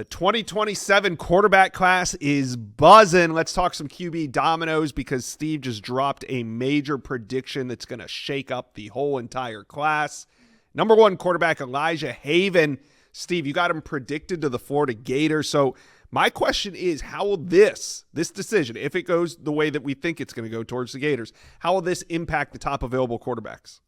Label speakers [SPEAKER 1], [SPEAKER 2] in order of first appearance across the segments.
[SPEAKER 1] The 2027 quarterback class is buzzing. Let's talk some QB dominoes because Steve just dropped a major prediction that's going to shake up the whole entire class. Number one quarterback, Elijah Haven. Steve, you got him predicted to the Florida Gators. So my question is, how will this decision, if it goes the way that we think it's going to go towards the Gators, how will this impact the top available quarterbacks?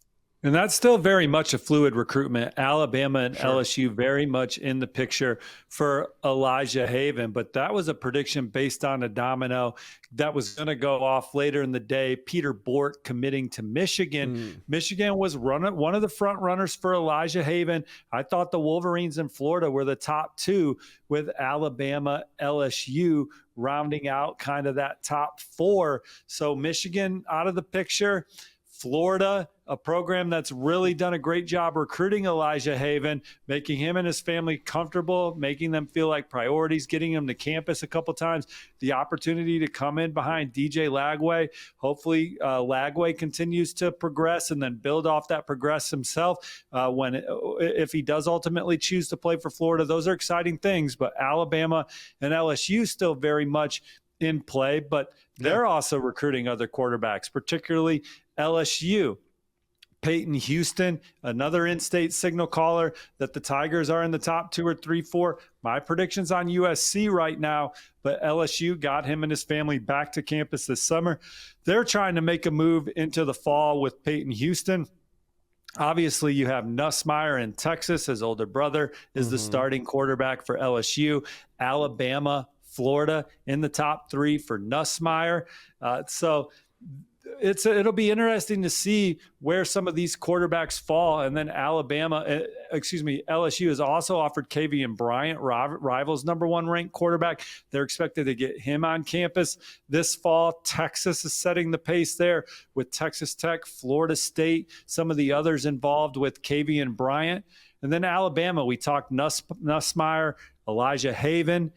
[SPEAKER 2] And that's still very much a fluid recruitment. Alabama and
[SPEAKER 1] Sure.
[SPEAKER 2] LSU very much in the picture for Elijah Haven. But that was a prediction based on a domino that was going to go off later in the day. Peter Bork committing to Michigan. Michigan was one of the front runners for Elijah Haven. I thought the Wolverines in Florida were the top two, with Alabama, LSU rounding out kind of that top four. So Michigan out of the picture. Florida, a program that's really done a great job recruiting Elijah Haven, making him and his family comfortable, making them feel like priorities, getting him to campus a couple times, the opportunity to come in behind DJ Lagway. Hopefully Lagway continues to progress and then build off that progress himself if he does ultimately choose to play for Florida. Those are exciting things, but Alabama and LSU still very much in play, but they're also recruiting other quarterbacks, particularly LSU. Peyton Houston, another in-state signal caller that the Tigers are in the top 2 or 3, 4. My prediction's on USC right now, but LSU got him and his family back to campus this summer. They're trying to make a move into the fall with Peyton Houston. Obviously, you have Nussmeier in Texas. His older brother is the starting quarterback for LSU. Alabama, Florida in the top 3 for Nussmeier. So it'll be interesting to see where some of these quarterbacks fall. And then LSU has also offered Kavian Bryant, Rivals' number 1 ranked quarterback. They're expected to get him on campus this fall. Texas is setting the pace there with Texas Tech, Florida State, some of the others involved with Kavian Bryant. And then Alabama, we talked Nussmeier, Elijah Haven.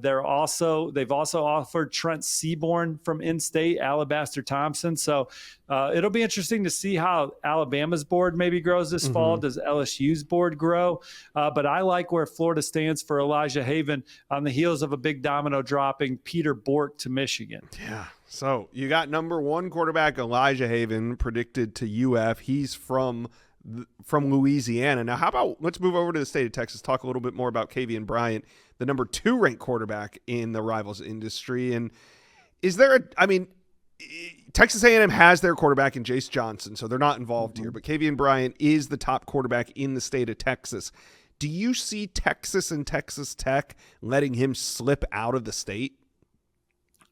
[SPEAKER 2] They've also offered Trent Seaborn from in-state, Alabaster Thompson. So it'll be interesting to see how Alabama's board maybe grows this fall. Does LSU's board grow? But I like where Florida stands for Elijah Haven on the heels of a big domino dropping Peter Bork to Michigan.
[SPEAKER 1] Yeah. So you got number 1 quarterback Elijah Haven predicted to UF. He's from Louisiana. Now, how about let's move over to the state of Texas, talk a little bit more about Kavian Bryant, the number 2 ranked quarterback in the Rivals industry. And is there Texas A&M has their quarterback in Jace Johnson, so they're not involved here, but Kavian Bryant is the top quarterback in the state of Texas. Do you see Texas and Texas Tech letting him slip out of the state?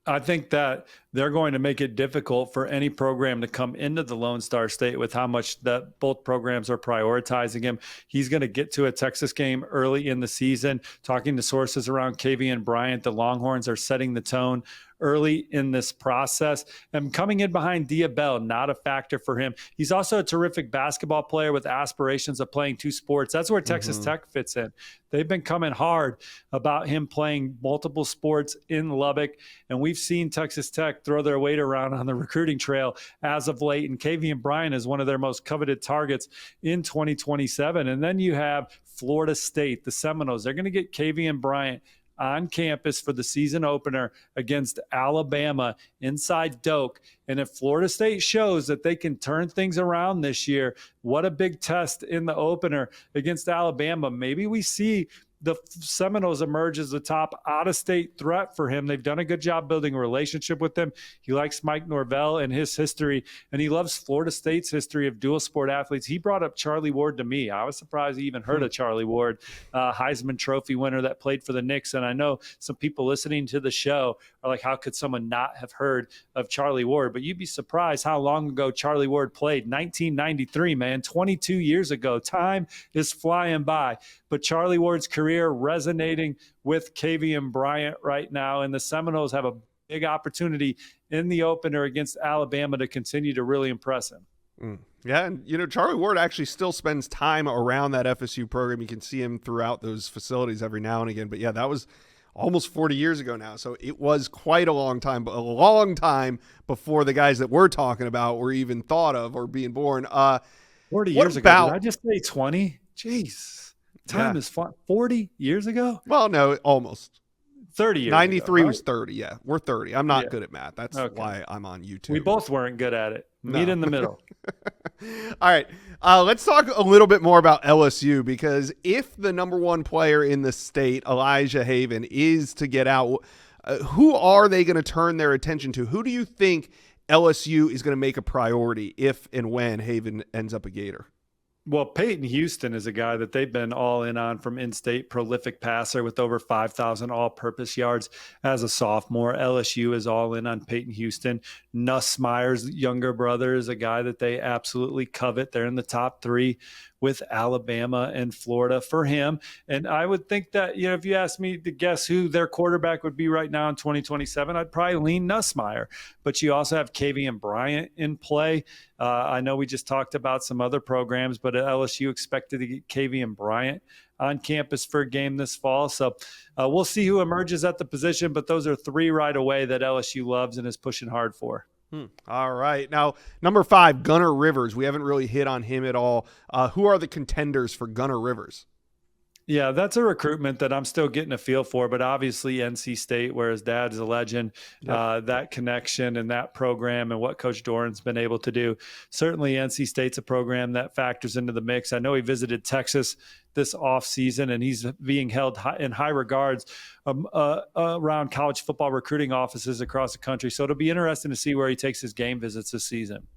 [SPEAKER 2] I think that they're going to make it difficult for any program to come into the Lone Star State with how much that both programs are prioritizing him. He's going to get to a Texas game early in the season. Talking to sources around Kavian Bryant, the Longhorns are setting the tone early in this process. And coming in behind Diabell, not a factor for him. He's also a terrific basketball player with aspirations of playing 2 sports. That's where Texas Tech fits in. They've been coming hard about him playing multiple sports in Lubbock. And we've seen Texas Tech throw their weight around on the recruiting trail as of late. And Kavian Bryant is one of their most coveted targets in 2027. And then you have Florida State, the Seminoles. They're going to get Kavian Bryant on campus for the season opener against Alabama inside Doak. And if Florida State shows that they can turn things around this year, what a big test in the opener against Alabama. Maybe we see the Seminoles emerge as the top out-of-state threat for him. They've done a good job building a relationship with him. He likes Mike Norvell and his history, and he loves Florida State's history of dual sport athletes. He brought up Charlie Ward to me. I was surprised he even heard of Charlie Ward, Heisman Trophy winner that played for the Knicks. And I know some people listening to the show are like, how could someone not have heard of Charlie Ward? But you'd be surprised how long ago Charlie Ward played. 1993, man, 22 years ago. Time is flying by. But Charlie Ward's career resonating with Kavian Bryant right now, and the Seminoles have a big opportunity in the opener against Alabama to continue to really impress him.
[SPEAKER 1] Yeah, and Charlie Ward actually still spends time around that FSU program. You can see him throughout those facilities every now and again. But yeah, that was almost 40 years ago now, so it was quite a long time, but a long time before the guys that we're talking about were even thought of or being born.
[SPEAKER 2] 40 years ago. Did I just say 20? Jeez. Time is fun. 40 years ago?
[SPEAKER 1] Well, no, almost.
[SPEAKER 2] 30 years
[SPEAKER 1] 93
[SPEAKER 2] ago, right?
[SPEAKER 1] was 30. Yeah, we're 30. I'm not good at math. That's why I'm on YouTube.
[SPEAKER 2] We both weren't good at it. Meet in the middle.
[SPEAKER 1] All right. Let's talk a little bit more about LSU, because if the number one player in the state, Elijah Haven, is to get out, who are they going to turn their attention to? Who do you think LSU is going to make a priority if and when Haven ends up a Gator?
[SPEAKER 2] Well, Peyton Houston is a guy that they've been all in on from in-state, prolific passer with over 5,000 all-purpose yards as a sophomore. LSU is all in on Peyton Houston. Nussmeier's younger brother is a guy that they absolutely covet. They're in the top 3 with Alabama and Florida for him. And I would think that, if you asked me to guess who their quarterback would be right now in 2027, I'd probably lean Nussmeier. But you also have Kavian Bryant in play. I know we just talked about some other programs, but at LSU expected to get Kavian Bryant on campus for a game this fall. So we'll see who emerges at the position, but those are 3 right away that LSU loves and is pushing hard for.
[SPEAKER 1] All right. Now, number 5, Gunnar Rivers. We haven't really hit on him at all. Who are the contenders for Gunnar Rivers?
[SPEAKER 2] Yeah, that's a recruitment that I'm still getting a feel for, but obviously NC State, where his dad is a legend, that connection and that program and what Coach Doran's been able to do. Certainly NC State's a program that factors into the mix. I know he visited Texas this offseason, and he's being held in high regards around college football recruiting offices across the country. So it'll be interesting to see where he takes his game visits this season.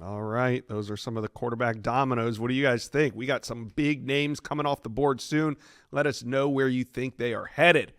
[SPEAKER 1] All right. Those are some of the quarterback dominoes. What do you guys think? We got some big names coming off the board soon. Let us know where you think they are headed.